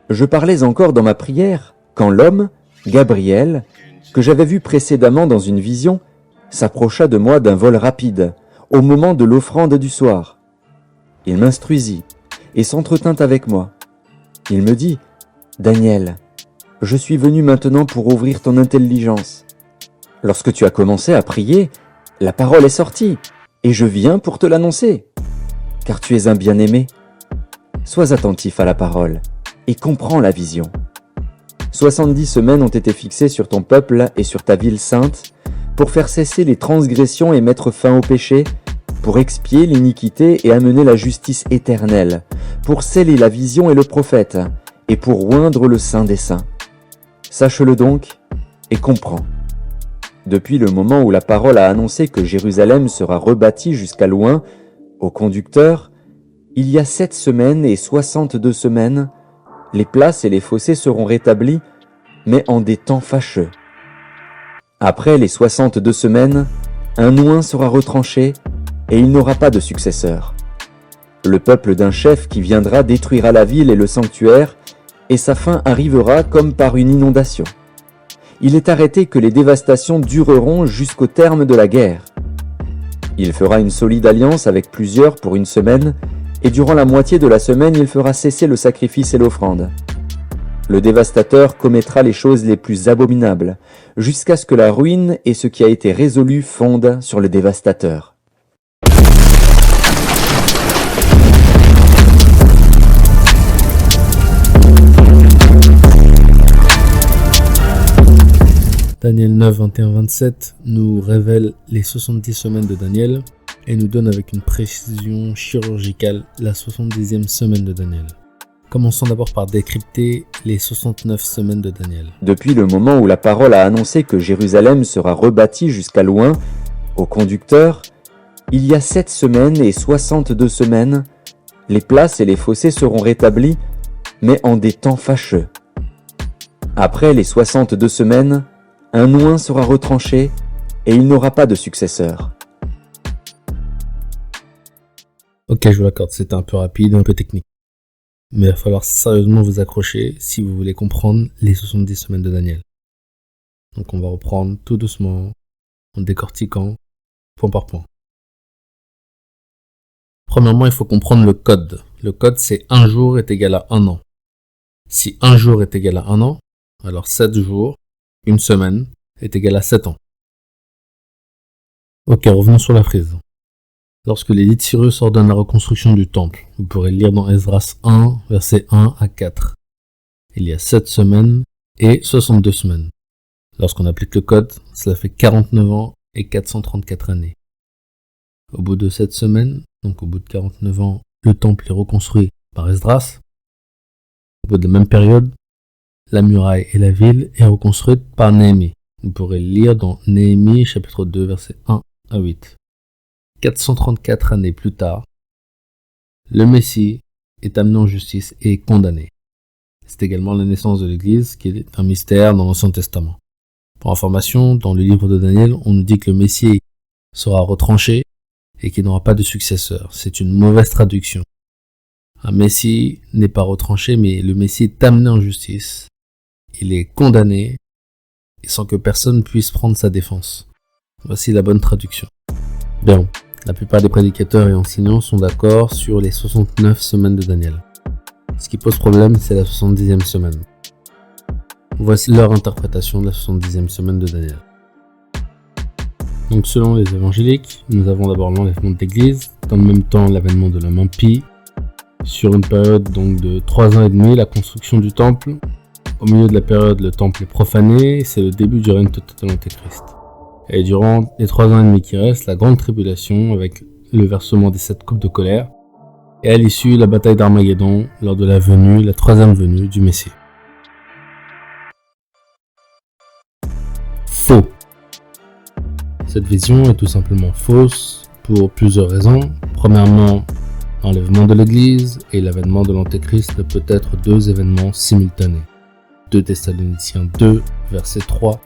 Je parlais encore dans ma prière quand l'homme, Gabriel, que j'avais vu précédemment dans une vision, s'approcha de moi d'un vol rapide, au moment de l'offrande du soir. Il m'instruisit et s'entretint avec moi. Il me dit, « Daniel, je suis venu maintenant pour ouvrir ton intelligence. Lorsque tu as commencé à prier, la parole est sortie, et je viens pour te l'annoncer. Car tu es un bien-aimé. Sois attentif à la parole, et comprends la vision. 70 semaines ont été fixées sur ton peuple et sur ta ville sainte, pour faire cesser les transgressions et mettre fin au péché, pour expier l'iniquité et amener la justice éternelle, pour sceller la vision et le prophète, et pour oindre le Saint des Saints. Sache-le donc, et comprends. Depuis le moment où la parole a annoncé que Jérusalem sera rebâtie jusqu'à loin, au conducteur, il y a 7 semaines et 62 semaines, les places et les fossés seront rétablis, mais en des temps fâcheux. Après les 62 semaines, un oint sera retranché, et il n'aura pas de successeur. Le peuple d'un chef qui viendra détruira la ville et le sanctuaire, et sa fin arrivera comme par une inondation. Il est arrêté que les dévastations dureront jusqu'au terme de la guerre. Il fera une solide alliance avec plusieurs pour une semaine, et durant la moitié de la semaine, il fera cesser le sacrifice et l'offrande. Le dévastateur commettra les choses les plus abominables, jusqu'à ce que la ruine et ce qui a été résolu fondent sur le dévastateur. Daniel 9, 21-27 nous révèle les 70 semaines de Daniel et nous donne avec une précision chirurgicale la 70e semaine de Daniel. Commençons d'abord par décrypter les 69 semaines de Daniel. Depuis le moment où la parole a annoncé que Jérusalem sera rebâtie jusqu'à loin, au conducteur, il y a 7 semaines et 62 semaines, les places et les fossés seront rétablis, mais en des temps fâcheux. Après les 62 semaines, un oint sera retranché, et il n'aura pas de successeur. Ok, je vous l'accorde, c'était un peu rapide, un peu technique. Mais il va falloir sérieusement vous accrocher si vous voulez comprendre les 70 semaines de Daniel. Donc on va reprendre tout doucement, en décortiquant, point par point. Premièrement, il faut comprendre le code. Le code, c'est 1 jour est égal à 1 an. Si 1 jour est égal à 1 an, alors 7 jours, une semaine, est égal à 7 ans. Ok, revenons sur la frise. Lorsque l'édit de Cyrus ordonne la reconstruction du temple, vous pourrez le lire dans Esdras 1, versets 1 à 4. Il y a 7 semaines et 62 semaines. Lorsqu'on applique le code, cela fait 49 ans et 434 années. Au bout de 7 semaines, donc au bout de 49 ans, le temple est reconstruit par Esdras. Au bout de la même période, la muraille et la ville est reconstruite par Néhémie. Vous pourrez le lire dans Néhémie chapitre 2 versets 1 à 8. 434 années plus tard, le Messie est amené en justice et condamné. C'est également la naissance de l'Église qui est un mystère dans l'Ancien Testament. Pour information, dans le livre de Daniel, on nous dit que le Messie sera retranché et qu'il n'aura pas de successeur. C'est une mauvaise traduction. Un Messie n'est pas retranché, mais le Messie est amené en justice. Il est condamné sans que personne puisse prendre sa défense. Voici la bonne traduction. Bien, la plupart des prédicateurs et enseignants sont d'accord sur les 69 semaines de Daniel. Ce qui pose problème, c'est la 70e semaine. Voici leur interprétation de la 70e semaine de Daniel. Donc selon les évangéliques, nous avons d'abord l'enlèvement de l'Église, dans le même temps l'avènement de l'homme impie, sur une période donc de 3 ans et demi, la construction du temple. Au milieu de la période, le temple est profané, c'est le début du règne total de l'Antéchrist. Et durant les 3 ans et demi qui restent, la grande tribulation avec le versement des 7 coupes de colère, et à l'issue, la bataille d'Armageddon lors de la 3e venue du Messie. Faux. Cette vision est tout simplement fausse pour plusieurs raisons. Premièrement, l'enlèvement de l'Église et l'avènement de l'Antéchrist ne peut être 2 événements simultanés. 2 Thessaloniciens 2, verset 3.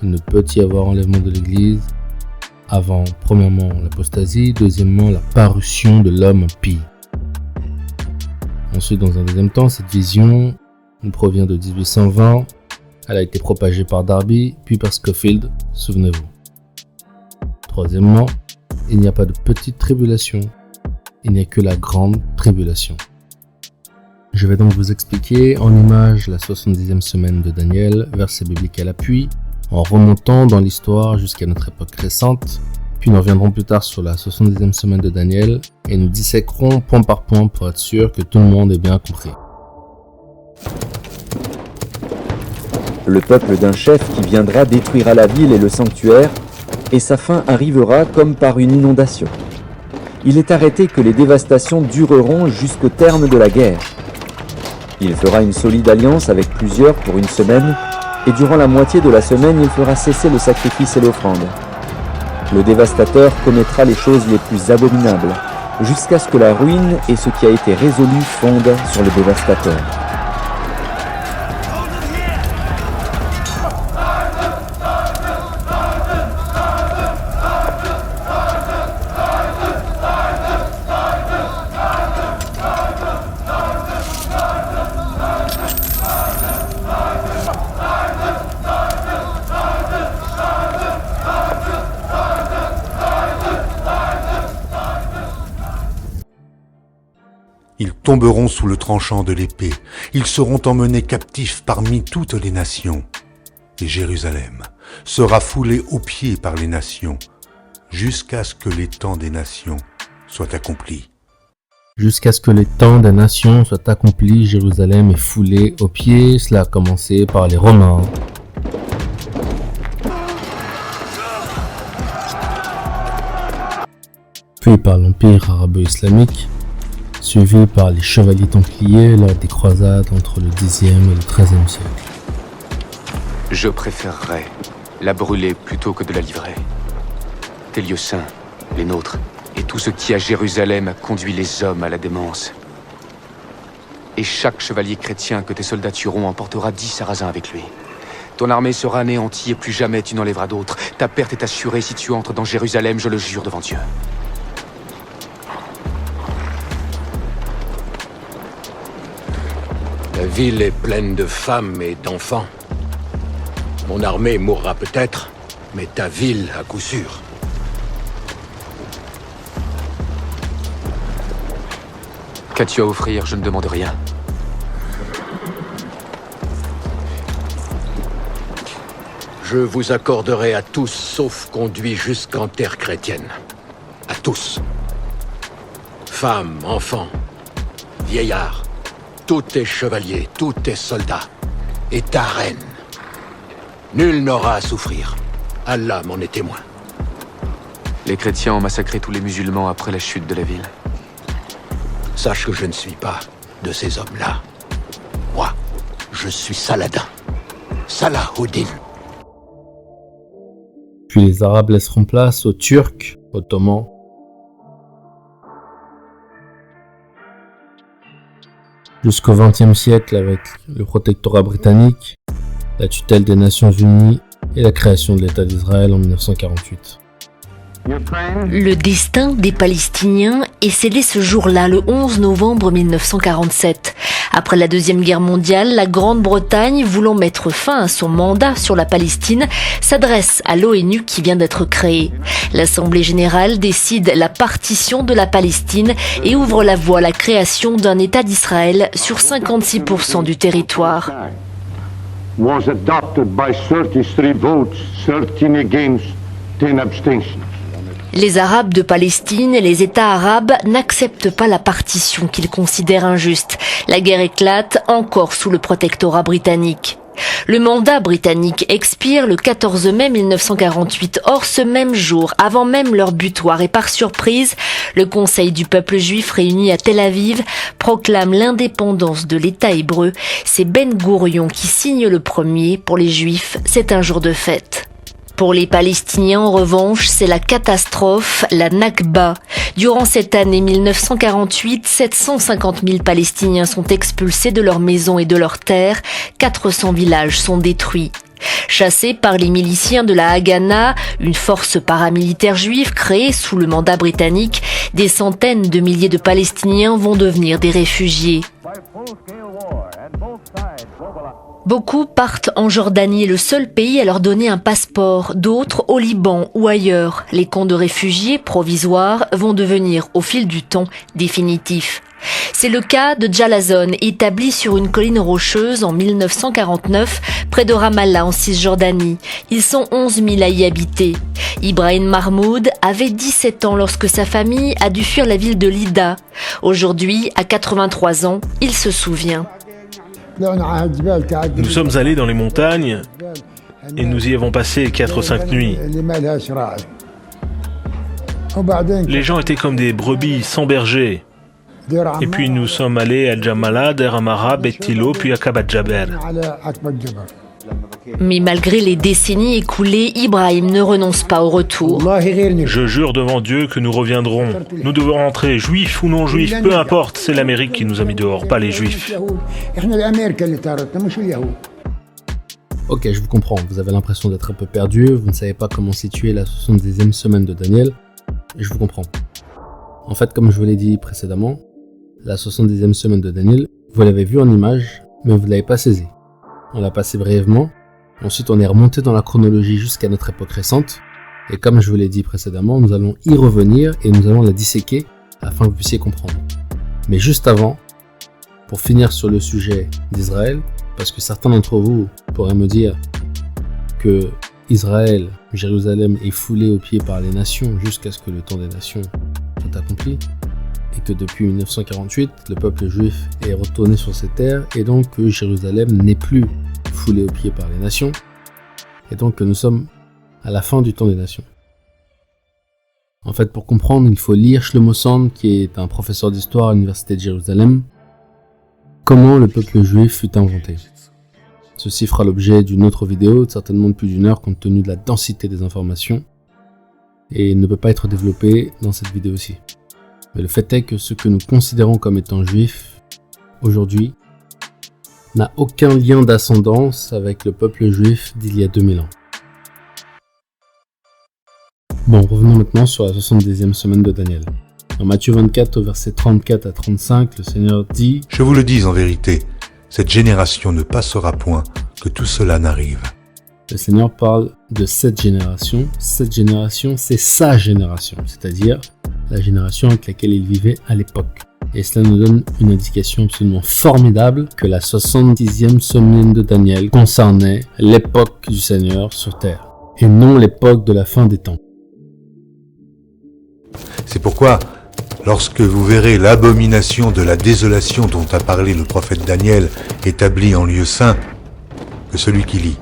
Il ne peut y avoir enlèvement de l'Église avant, premièrement, l'apostasie, deuxièmement, la parution de l'homme impie. Ensuite, dans un deuxième temps, cette vision Elle provient de 1820. Elle a été propagée par Darby, puis par Scofield, souvenez-vous. Troisièmement, il n'y a pas de petite tribulation, il n'y a que la grande tribulation. Je vais donc vous expliquer en images la 70e semaine de Daniel, verset biblique à l'appui, en remontant dans l'histoire jusqu'à notre époque récente, puis nous reviendrons plus tard sur la 70e semaine de Daniel et nous disséquerons point par point pour être sûr que tout le monde ait bien compris. Le peuple d'un chef qui viendra détruira la ville et le sanctuaire, et sa fin arrivera comme par une inondation. Il est arrêté que les dévastations dureront jusqu'au terme de la guerre. Il fera une solide alliance avec plusieurs pour une semaine, et durant la moitié de la semaine, il fera cesser le sacrifice et l'offrande. Le dévastateur commettra les choses les plus abominables, jusqu'à ce que la ruine et ce qui a été résolu fondent sur le dévastateur. Ils tomberont sous le tranchant de l'épée, ils seront emmenés captifs parmi toutes les nations. Et Jérusalem sera foulée aux pieds par les nations, jusqu'à ce que les temps des nations soient accomplis. Jusqu'à ce que les temps des nations soient accomplis, Jérusalem est foulée aux pieds. Cela a commencé par les Romains. Puis par l'Empire arabo-islamique, suivi par les chevaliers templiers lors des croisades entre le Xe et le XIIIe siècle. Je préférerais la brûler plutôt que de la livrer. Tes lieux saints, les nôtres, et tout ce qui à Jérusalem a conduit les hommes à la démence. Et chaque chevalier chrétien que tes soldats tueront emportera 10 sarrasins avec lui. Ton armée sera anéantie et plus jamais tu n'enlèveras d'autres. Ta perte est assurée si tu entres dans Jérusalem, je le jure devant Dieu. La ville est pleine de femmes et d'enfants. Mon armée mourra peut-être, mais ta ville à coup sûr. Qu'as-tu à offrir? Je ne demande rien. Je vous accorderai à tous, sauf conduits jusqu'en terre chrétienne. À tous. Femmes, enfants, vieillards, tous tes chevaliers, tous tes soldats, et ta reine. Nul n'aura à souffrir. Allah m'en est témoin. Les chrétiens ont massacré tous les musulmans après la chute de la ville. Sache que je ne suis pas de ces hommes-là. Moi, je suis Saladin. Salahuddin. Puis les Arabes laisseront place aux Turcs, Ottomans. Jusqu'au XXe siècle avec le protectorat britannique, la tutelle des Nations Unies et la création de l'État d'Israël en 1948. Le destin des Palestiniens est scellé ce jour-là, le 11 novembre 1947. Après la Deuxième Guerre mondiale, la Grande-Bretagne, voulant mettre fin à son mandat sur la Palestine, s'adresse à l'ONU qui vient d'être créée. L'Assemblée générale décide la partition de la Palestine et ouvre la voie à la création d'un État d'Israël sur 56% du territoire. Was adopted by 33 votes, 13 against, 10 abstentions. Les Arabes de Palestine et les États arabes n'acceptent pas la partition qu'ils considèrent injuste. La guerre éclate encore sous le protectorat britannique. Le mandat britannique expire le 14 mai 1948. Or, ce même jour, avant même leur butoir et par surprise, le Conseil du peuple juif réuni à Tel Aviv proclame l'indépendance de l'État hébreu. C'est Ben Gourion qui signe le premier. Pour les Juifs, c'est un jour de fête. Pour les Palestiniens, en revanche, c'est la catastrophe, la Nakba. Durant cette année 1948, 750 000 Palestiniens sont expulsés de leurs maisons et de leurs terres. 400 villages sont détruits. Chassés par les miliciens de la Haganah, une force paramilitaire juive créée sous le mandat britannique, des centaines de milliers de Palestiniens vont devenir des réfugiés. Beaucoup partent en Jordanie, le seul pays à leur donner un passeport, d'autres au Liban ou ailleurs. Les camps de réfugiés provisoires vont devenir, au fil du temps, définitifs. C'est le cas de Jalazon, établi sur une colline rocheuse en 1949, près de Ramallah en Cisjordanie. Ils sont 11 000 à y habiter. Ibrahim Mahmoud avait 17 ans lorsque sa famille a dû fuir la ville de Lida. Aujourd'hui, à 83 ans, il se souvient. Nous sommes allés dans les montagnes et nous y avons passé 4 ou 5 nuits. Les gens étaient comme des brebis sans berger. Et puis nous sommes allés à Djamala, Der Amara, Bet-Tilo, puis à Kabat Jaber. Mais malgré les décennies écoulées, Ibrahim ne renonce pas au retour. Je jure devant Dieu que nous reviendrons. Nous devons rentrer, juifs ou non juifs, peu importe, c'est l'Amérique qui nous a mis dehors, pas les juifs. Ok, je vous comprends, vous avez l'impression d'être un peu perdu, vous ne savez pas comment situer la 70e semaine de Daniel. Je vous comprends. En fait, comme je vous l'ai dit précédemment, la 70e semaine de Daniel, vous l'avez vue en image, mais vous ne l'avez pas saisie. On l'a passé brièvement, ensuite on est remonté dans la chronologie jusqu'à notre époque récente, et comme je vous l'ai dit précédemment, nous allons y revenir et nous allons la disséquer afin que vous puissiez comprendre. Mais juste avant, pour finir sur le sujet d'Israël, parce que certains d'entre vous pourraient me dire que Israël, Jérusalem est foulé aux pieds par les nations jusqu'à ce que le temps des nations soit accompli, et que depuis 1948, le peuple juif est retourné sur ses terres, et donc que Jérusalem n'est plus foulé aux pieds par les nations, et donc que nous sommes à la fin du temps des nations. En fait, pour comprendre, il faut lire Shlomo Sand, qui est un professeur d'histoire à l'université de Jérusalem, comment le peuple juif fut inventé. Ceci fera l'objet d'une autre vidéo, certainement de plus d'1 heure, compte tenu de la densité des informations, et il ne peut pas être développé dans cette vidéo-ci. Mais le fait est que ce que nous considérons comme étant juif, aujourd'hui, n'a aucun lien d'ascendance avec le peuple juif d'il y a 2000 ans. Bon, revenons maintenant sur la 70e semaine de Daniel. Dans Matthieu 24, au verset 34 à 35, le Seigneur dit « Je vous le dis en vérité, cette génération ne passera point que tout cela n'arrive. » Le Seigneur parle de cette génération. Cette génération, c'est sa génération, c'est-à-dire la génération avec laquelle il vivait à l'époque. Et cela nous donne une indication absolument formidable que la 70e semaine de Daniel concernait l'époque du Seigneur sur terre, et non l'époque de la fin des temps. C'est pourquoi, lorsque vous verrez l'abomination de la désolation dont a parlé le prophète Daniel établie en lieu saint, que celui qui lit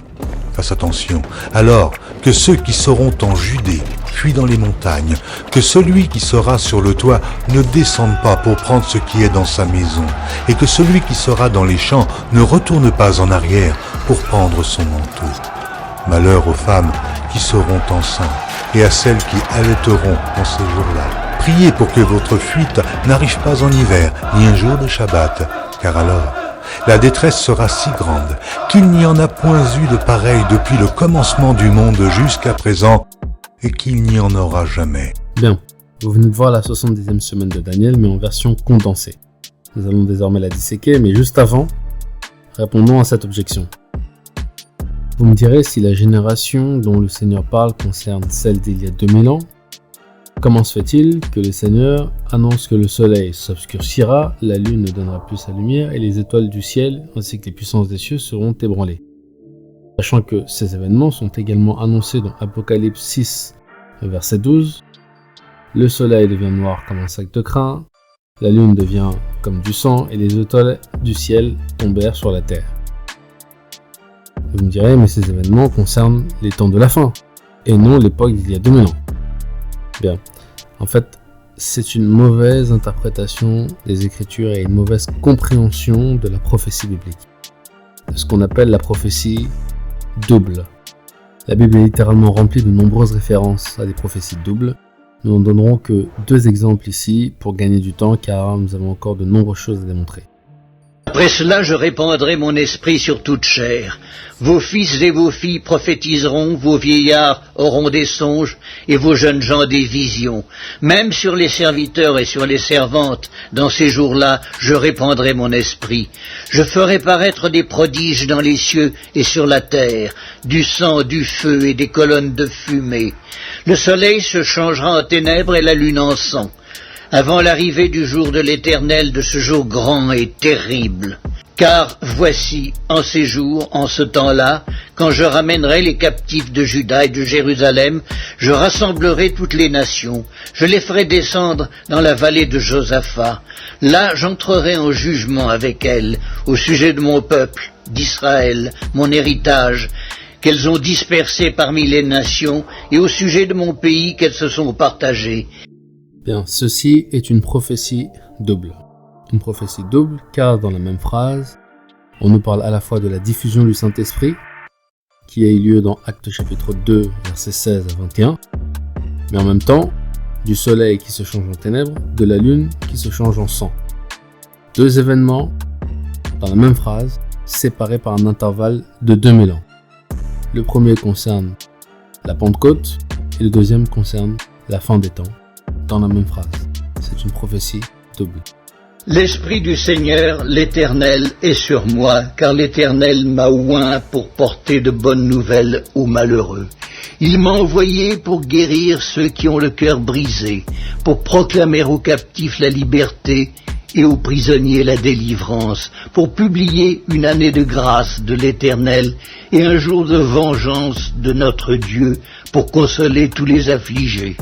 fasse attention. Alors que ceux qui seront en Judée fuient dans les montagnes, que celui qui sera sur le toit ne descende pas pour prendre ce qui est dans sa maison, et que celui qui sera dans les champs ne retourne pas en arrière pour prendre son manteau. Malheur aux femmes qui seront enceintes et à celles qui allaiteront en ces jours-là. Priez pour que votre fuite n'arrive pas en hiver, ni un jour de Shabbat, car alors la détresse sera si grande qu'il n'y en a point eu de pareil depuis le commencement du monde jusqu'à présent, et qu'il n'y en aura jamais. Bien, vous venez de voir la 70e semaine de Daniel, mais en version condensée. Nous allons désormais la disséquer, mais juste avant, répondons à cette objection. Vous me direz si la génération dont le Seigneur parle concerne celle d'il y a 2000 ans. Comment se fait-il que le Seigneur annonce que le soleil s'obscurcira, la lune ne donnera plus sa lumière et les étoiles du ciel ainsi que les puissances des cieux seront ébranlées? Sachant que ces événements sont également annoncés dans Apocalypse 6, verset 12, le soleil devient noir comme un sac de crin, la lune devient comme du sang et les étoiles du ciel tombèrent sur la terre. Vous me direz, mais ces événements concernent les temps de la fin, et non l'époque d'il y a 2000 ans. Bien, en fait, c'est une mauvaise interprétation des Écritures et une mauvaise compréhension de la prophétie biblique. Ce qu'on appelle la prophétie double. La Bible est littéralement remplie de nombreuses références à des prophéties doubles. Nous n'en donnerons que 2 exemples ici pour gagner du temps car nous avons encore de nombreuses choses à démontrer. Après cela, je répandrai mon esprit sur toute chair. Vos fils et vos filles prophétiseront, vos vieillards auront des songes, et vos jeunes gens des visions. Même sur les serviteurs et sur les servantes, dans ces jours-là, je répandrai mon esprit. Je ferai paraître des prodiges dans les cieux et sur la terre, du sang, du feu et des colonnes de fumée. Le soleil se changera en ténèbres et la lune en sang, avant l'arrivée du jour de l'Éternel, de ce jour grand et terrible. Car voici, en ces jours, en ce temps-là, quand je ramènerai les captifs de Juda et de Jérusalem, je rassemblerai toutes les nations, je les ferai descendre dans la vallée de Josaphat. Là, j'entrerai en jugement avec elles, au sujet de mon peuple, d'Israël, mon héritage, qu'elles ont dispersé parmi les nations, et au sujet de mon pays qu'elles se sont partagées. Bien, ceci est une prophétie double. Une prophétie double, car dans la même phrase, on nous parle à la fois de la diffusion du Saint-Esprit, qui a eu lieu dans Actes chapitre 2, versets 16 à 21, mais en même temps, du soleil qui se change en ténèbres, de la lune qui se change en sang. Deux événements, dans la même phrase, séparés par un intervalle de 2000 ans. Le premier concerne la Pentecôte, et le deuxième concerne la fin des temps, dans la même phrase. C'est une prophétie double. L'Esprit du Seigneur, l'Éternel, est sur moi, car l'Éternel m'a oint pour porter de bonnes nouvelles aux malheureux. Il m'a envoyé pour guérir ceux qui ont le cœur brisé, pour proclamer aux captifs la liberté et aux prisonniers la délivrance, pour publier une année de grâce de l'Éternel et un jour de vengeance de notre Dieu, pour consoler tous les affligés,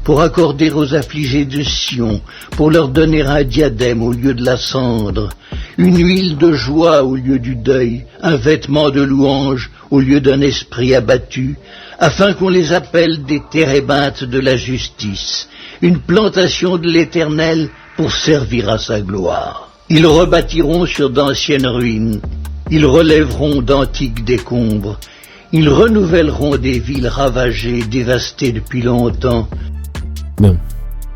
pour accorder aux affligés de Sion, pour leur donner un diadème au lieu de la cendre, une huile de joie au lieu du deuil, un vêtement de louange au lieu d'un esprit abattu, afin qu'on les appelle des térébintes de la justice, une plantation de l'Éternel pour servir à sa gloire. Ils rebâtiront sur d'anciennes ruines, ils relèveront d'antiques décombres, ils renouvelleront des villes ravagées, dévastées depuis longtemps. Bien.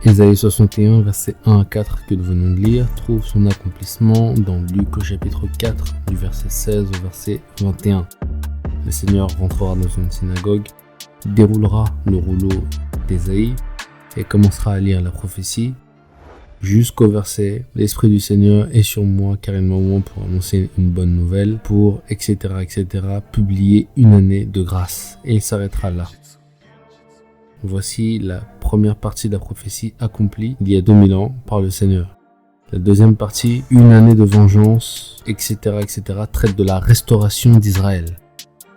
Ésaïe 61, versets 1 à 4 que nous venons de lire, trouve son accomplissement dans Luc au chapitre 4, du verset 16 au verset 21. Le Seigneur rentrera dans une synagogue, déroulera le rouleau d'Ésaïe et commencera à lire la prophétie jusqu'au verset « L'Esprit du Seigneur est sur moi car il m'a oint pour annoncer une bonne nouvelle, pour etc. publier une année de grâce. » Et il s'arrêtera là. Voici la première partie de la prophétie accomplie il y a 2000 ans par le Seigneur. La deuxième partie, une année de vengeance, etc., traite de la restauration d'Israël.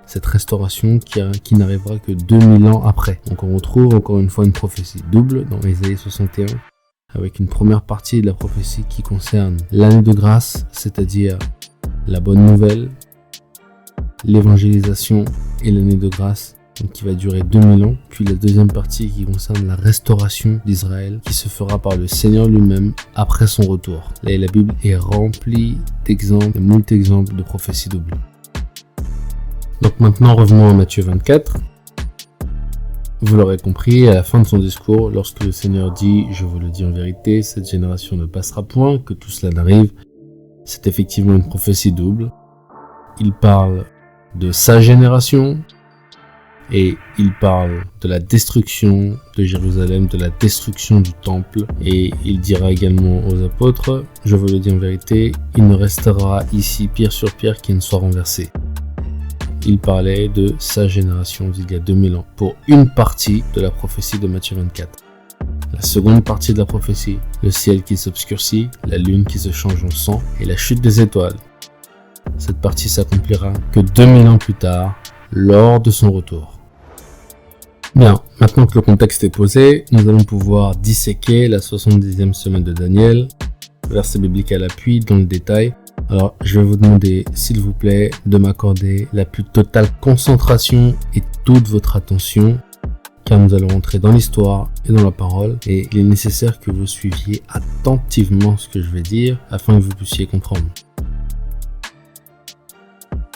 Cette restauration qui n'arrivera que 2000 ans après. Donc on retrouve encore une fois une prophétie double dans Ésaïe 61, avec une première partie de la prophétie qui concerne l'année de grâce, c'est-à-dire la bonne nouvelle, l'évangélisation et l'année de grâce, donc qui va durer 2000 ans, puis la deuxième partie qui concerne la restauration d'Israël, qui se fera par le Seigneur lui-même après son retour. Là, la Bible est remplie d'exemples, de moult exemples de prophéties doubles. Donc maintenant, revenons à Matthieu 24. Vous l'aurez compris, à la fin de son discours, lorsque le Seigneur dit « Je vous le dis en vérité, cette génération ne passera point, que tout cela n'arrive », c'est effectivement une prophétie double. Il parle de sa génération, et il parle de la destruction de Jérusalem, de la destruction du temple, et il dira également aux apôtres, je vous le dis en vérité, il ne restera ici pierre sur pierre qui ne soit renversé. Il parlait de sa génération d'il y a 2000 ans, pour une partie de la prophétie de Matthieu 24. La seconde partie de la prophétie, le ciel qui s'obscurcit, la lune qui se change en sang, et la chute des étoiles. Cette partie s'accomplira que 2000 ans plus tard, lors de son retour. Bien, maintenant que le contexte est posé, nous allons pouvoir disséquer la 70e semaine de Daniel, verset biblique à l'appui, dans le détail. Alors, je vais vous demander, s'il vous plaît, de m'accorder la plus totale concentration et toute votre attention, car nous allons entrer dans l'histoire et dans la parole, et il est nécessaire que vous suiviez attentivement ce que je vais dire, afin que vous puissiez comprendre.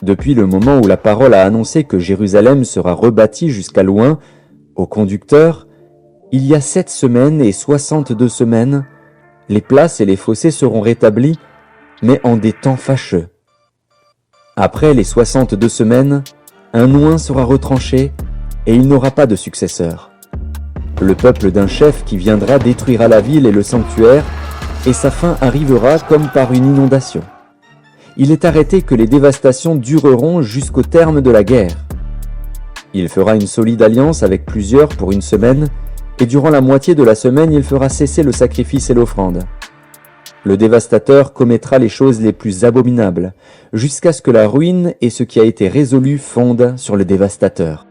Depuis le moment où la parole a annoncé que Jérusalem sera rebâtie jusqu'à loin, au conducteur, il y a 7 semaines et 62 semaines, les places et les fossés seront rétablis, mais en des temps fâcheux. Après les 62 semaines, un oint sera retranché et il n'aura pas de successeur. Le peuple d'un chef qui viendra détruira la ville et le sanctuaire, et sa fin arrivera comme par une inondation. Il est arrêté que les dévastations dureront jusqu'au terme de la guerre. Il fera une solide alliance avec plusieurs pour une semaine, et durant la moitié de la semaine, il fera cesser le sacrifice et l'offrande. Le dévastateur commettra les choses les plus abominables, jusqu'à ce que la ruine et ce qui a été résolu fondent sur le dévastateur.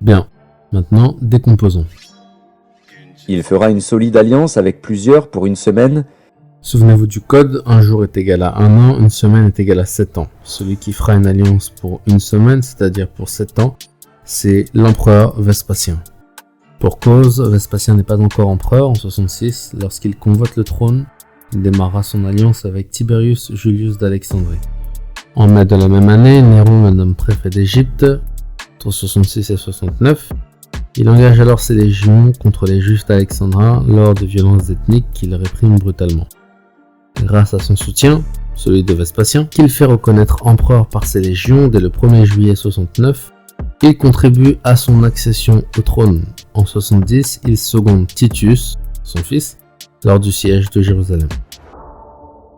Bien, maintenant décomposons. Il fera une solide alliance avec plusieurs pour une semaine. Souvenez-vous du code, un jour est égal à 1 an, une semaine est égale à 7 ans. Celui qui fera une alliance pour une semaine, c'est-à-dire pour 7 ans, c'est l'empereur Vespasien. Pour cause, Vespasien n'est pas encore empereur en 66, lorsqu'il convoite le trône, il démarrera son alliance avec Tiberius Julius d'Alexandrie. En mai de la même année, Néron le nomme préfet d'Égypte, entre 66 et 69. Il engage alors ses légions contre les Juifs d'Alexandrin lors de violences ethniques qu'il réprime brutalement. Grâce à son soutien, celui de Vespasien, qu'il fait reconnaître empereur par ses légions dès le 1er juillet 69, il contribue à son accession au trône. En 70, il seconde Titus, son fils, lors du siège de Jérusalem.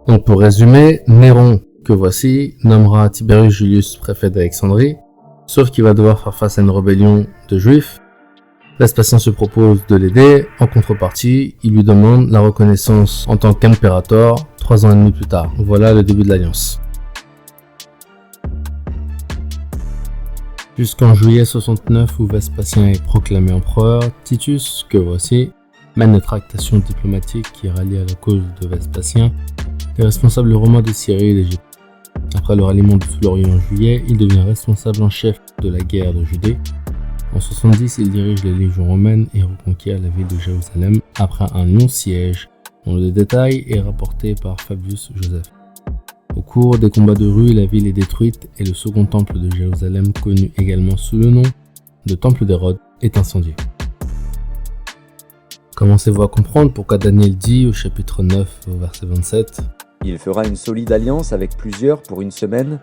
Donc pour résumer, Néron, que voici, nommera Tiberius Julius préfet d'Alexandrie, sauf qu'il va devoir faire face à une rébellion de Juifs. Vespasien se propose de l'aider. En contrepartie, il lui demande la reconnaissance en tant qu'impérator 3 ans et demi plus tard. Voilà le début de l'alliance. Jusqu'en juillet 69 où Vespasien est proclamé empereur, Titus, que voici, mène les tractations diplomatiques qui rallient à la cause de Vespasien les responsables romains de Syrie et d'Égypte. Après le ralliement de tout l'Orient en juillet, il devient responsable en chef de la guerre de Judée. En 70, il dirige les légions romaines et reconquiert la ville de Jérusalem après un long siège, dont le détail est rapporté par Fabius Joseph. Au cours des combats de rue, la ville est détruite et le second temple de Jérusalem, connu également sous le nom de temple d'Hérode, est incendié. Commencez-vous à comprendre pourquoi Daniel dit au chapitre 9 au verset 27 « Il fera une solide alliance avec plusieurs pour une semaine. »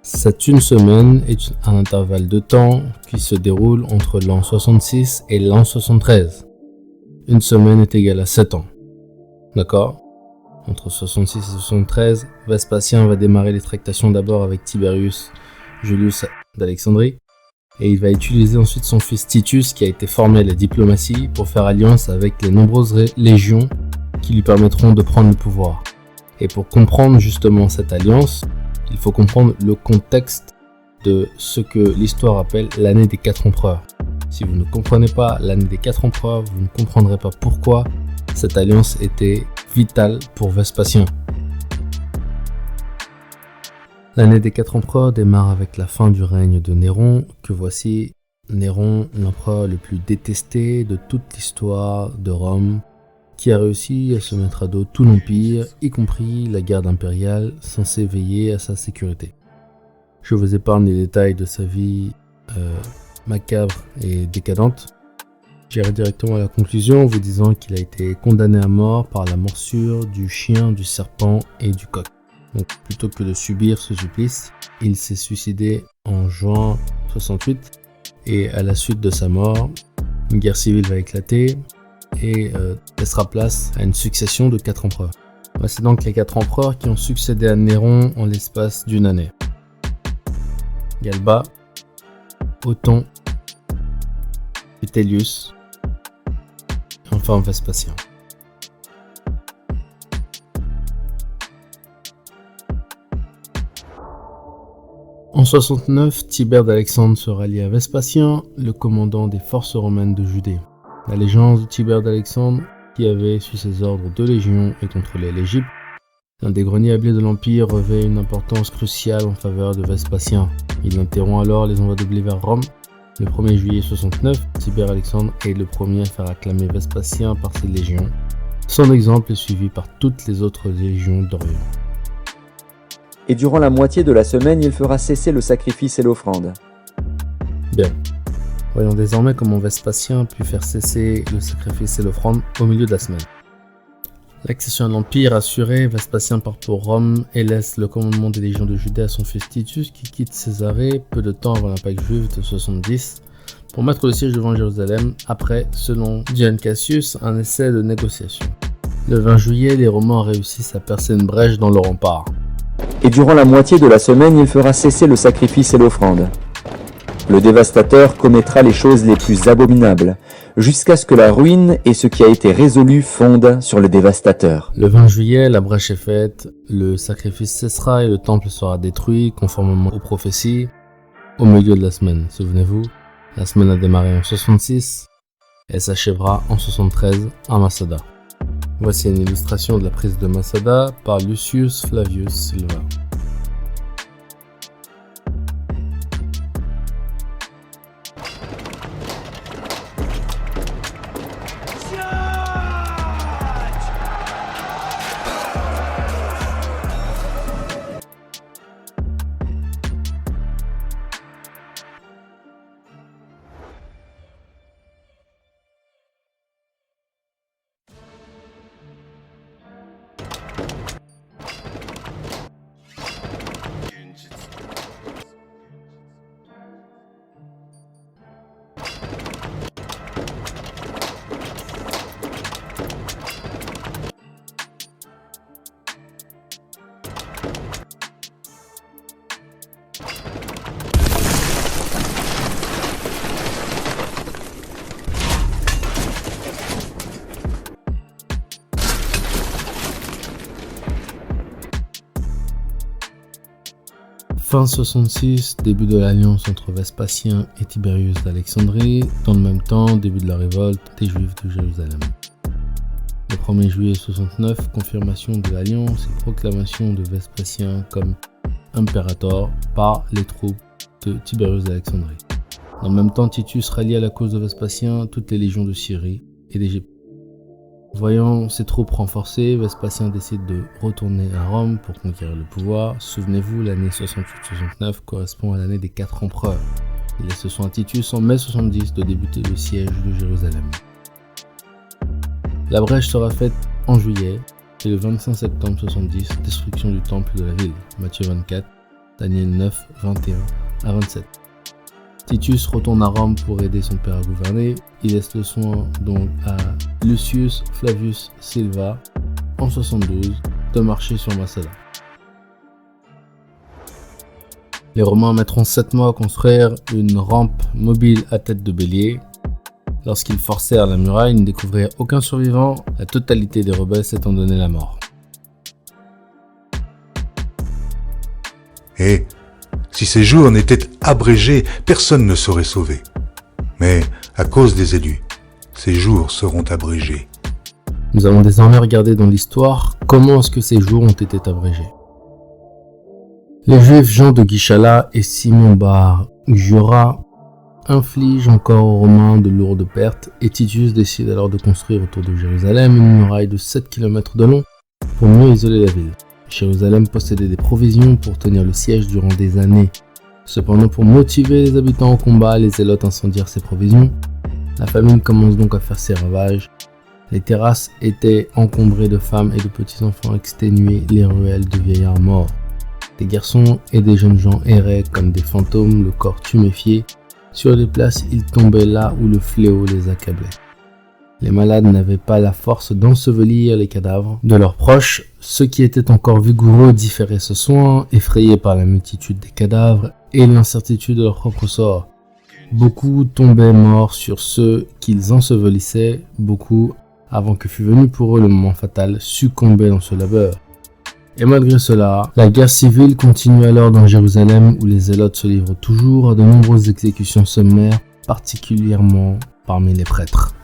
Cette une semaine est un intervalle de temps qui se déroule entre l'an 66 et l'an 73. Une semaine est égale à 7 ans. D'accord ? Entre 66 et 73, Vespasien va démarrer les tractations d'abord avec Tiberius Julius d'Alexandrie et il va utiliser ensuite son fils Titus qui a été formé à la diplomatie pour faire alliance avec les nombreuses légions qui lui permettront de prendre le pouvoir. Et pour comprendre justement cette alliance, il faut comprendre le contexte de ce que l'histoire appelle l'année des 4 empereurs. Si vous ne comprenez pas l'année des 4 empereurs, vous ne comprendrez pas pourquoi cette alliance était vitale pour Vespasien. L'année des 4 empereurs démarre avec la fin du règne de Néron, que voici Néron, l'empereur le plus détesté de toute l'histoire de Rome, qui a réussi à se mettre à dos tout l'Empire, y compris la garde impériale, censée veiller à sa sécurité. Je vous épargne les détails de sa vie macabre et décadente. J'irai directement à la conclusion en vous disant qu'il a été condamné à mort par la morsure du chien, du serpent et du coq. Donc plutôt que de subir ce supplice, il s'est suicidé en juin 68 et à la suite de sa mort, une guerre civile va éclater et laissera place à une succession de 4 empereurs. Voici donc les 4 empereurs qui ont succédé à Néron en l'espace d'une année. Galba, Othon, Vitellius, et enfin Vespasien. En 69, Tibère d'Alexandre se rallie à Vespasien, le commandant des forces romaines de Judée. L'allégeance de Tibère d'Alexandre, qui avait sous ses ordres 2 légions et contrôlait l'Égypte, l'un des greniers à blé de l'Empire, revêt une importance cruciale en faveur de Vespasien. Il interrompt alors les envois de blé vers Rome. Le 1er juillet 69, Tibère Alexandre est le premier à faire acclamer Vespasien par ses légions. Son exemple est suivi par toutes les autres légions d'Orient. Et durant la moitié de la semaine, il fera cesser le sacrifice et l'offrande. Bien. Voyons désormais comment Vespasien a pu faire cesser le sacrifice et l'offrande au milieu de la semaine. L'accession à l'Empire assurée, Vespasien part pour Rome et laisse le commandement des légions de Judée à son fils Titus qui quitte Césarée peu de temps avant la Pâque juive de 70 pour mettre le siège devant Jérusalem après, selon Dion Cassius, un essai de négociation. Le 20 juillet, les Romains réussissent à percer une brèche dans le rempart. Et durant la moitié de la semaine, il fera cesser le sacrifice et l'offrande. Le dévastateur commettra les choses les plus abominables, jusqu'à ce que la ruine et ce qui a été résolu fondent sur le dévastateur. Le 20 juillet, la brèche est faite, le sacrifice cessera et le temple sera détruit, conformément aux prophéties, au milieu de la semaine. Souvenez-vous, la semaine a démarré en 66 et s'achèvera en 73 à Masada. Voici une illustration de la prise de Masada par Lucius Flavius Silva. Fin 66, début de l'alliance entre Vespasien et Tiberius d'Alexandrie, dans le même temps, début de la révolte des Juifs de Jérusalem. Le 1er juillet 69, confirmation de l'alliance et proclamation de Vespasien comme impérator par les troupes de Tiberius d'Alexandrie. Dans le même temps, Titus rallie à la cause de Vespasien toutes les légions de Syrie et d'Égypte. Voyant ses troupes renforcées, Vespasien décide de retourner à Rome pour conquérir le pouvoir. Souvenez-vous, l'année 68-69 correspond à l'année des 4 empereurs. Il laisse son à Titus en mai 70 de débuter le siège de Jérusalem. La brèche sera faite en juillet et le 25 septembre 70, destruction du temple de la ville. Matthieu 24, Daniel 9, 21 à 27. Titus retourne à Rome pour aider son père à gouverner. Il laisse le soin donc à Lucius Flavius Silva en 72 de marcher sur Masada. Les Romains mettront 7 mois à construire une rampe mobile à tête de bélier. Lorsqu'ils forcèrent la muraille, ils ne découvrirent aucun survivant, la totalité des rebelles s'étant donné la mort. Et si ces jours n'étaient abrégés, personne ne serait sauvé. Mais à cause des élus, ces jours seront abrégés. Nous allons désormais regarder dans l'histoire comment est-ce que ces jours ont été abrégés. Les Juifs Jean de Guichala et Simon Bar Jura infligent encore aux Romains de lourdes pertes et Titus décide alors de construire autour de Jérusalem une muraille de 7 km de long pour mieux isoler la ville. Jérusalem possédait des provisions pour tenir le siège durant des années. Cependant, pour motiver les habitants au combat, les zélotes incendièrent ces provisions. La famine commence donc à faire ses ravages. Les terrasses étaient encombrées de femmes et de petits enfants exténués, les ruelles de vieillards morts. Des garçons et des jeunes gens erraient comme des fantômes, le corps tuméfié. Sur les places, ils tombaient là où le fléau les accablait. Les malades n'avaient pas la force d'ensevelir les cadavres de leurs proches. Ceux qui étaient encore vigoureux différaient ce soin, effrayés par la multitude des cadavres et l'incertitude de leur propre sort. Beaucoup tombaient morts sur ceux qu'ils ensevelissaient, beaucoup, avant que fût venu pour eux le moment fatal, succombaient dans ce labeur. Et malgré cela, la guerre civile continue alors dans Jérusalem où les zélotes se livrent toujours à de nombreuses exécutions sommaires, particulièrement parmi les prêtres.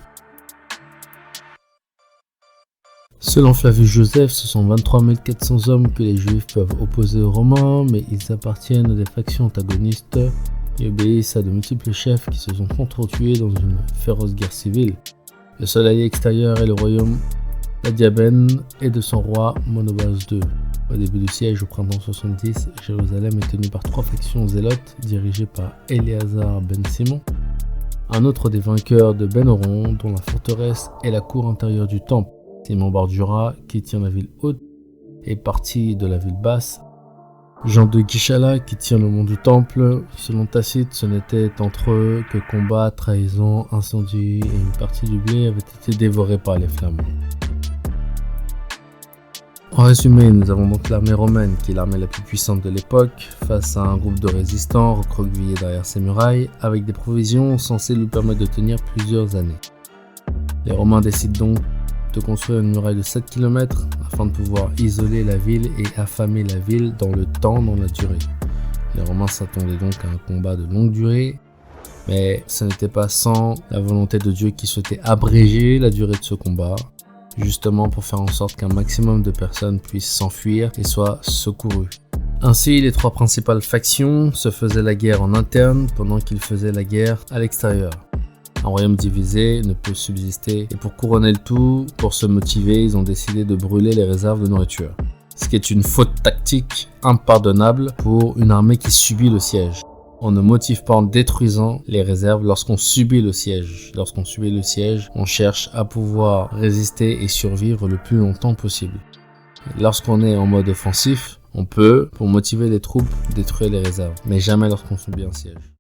Selon Flavius Joseph, ce sont 23 400 hommes que les Juifs peuvent opposer aux Romains, mais ils appartiennent à des factions antagonistes et obéissent à de multiples chefs qui se sont entretués dans une féroce guerre civile. Le seul allié extérieur est le royaume d'Adiabène et de son roi Monobase II. Au début du siège au printemps 70, Jérusalem est tenue par 3 factions zélotes dirigées par Éléazar ben Simon, un autre des vainqueurs de Ben Oron, dont la forteresse est la cour intérieure du temple. Simon Bordura, qui tient la ville haute, est parti de la ville basse. Jean de Guichala, qui tient le mont du Temple. Selon Tacite, ce n'était entre eux que combat, trahison, incendie, et une partie du blé avait été dévorée par les flammes. En résumé, nous avons donc l'armée romaine, qui est l'armée la plus puissante de l'époque, face à un groupe de résistants recroquevillés derrière ses murailles, avec des provisions censées lui permettre de tenir plusieurs années. Les Romains décident donc de construire une muraille de 7 km afin de pouvoir isoler la ville et affamer la ville dans le temps, dans la durée. Les Romains s'attendaient donc à un combat de longue durée, mais ce n'était pas sans la volonté de Dieu qui souhaitait abréger la durée de ce combat, justement pour faire en sorte qu'un maximum de personnes puissent s'enfuir et soient secourues. Ainsi, les trois principales factions se faisaient la guerre en interne pendant qu'ils faisaient la guerre à l'extérieur. Un royaume divisé ne peut subsister et pour couronner le tout, pour se motiver, ils ont décidé de brûler les réserves de nourriture. Ce qui est une faute tactique impardonnable pour une armée qui subit le siège. On ne motive pas en détruisant les réserves lorsqu'on subit le siège. Lorsqu'on subit le siège, on cherche à pouvoir résister et survivre le plus longtemps possible. Lorsqu'on est en mode offensif, on peut, pour motiver les troupes, détruire les réserves, mais jamais lorsqu'on subit un siège.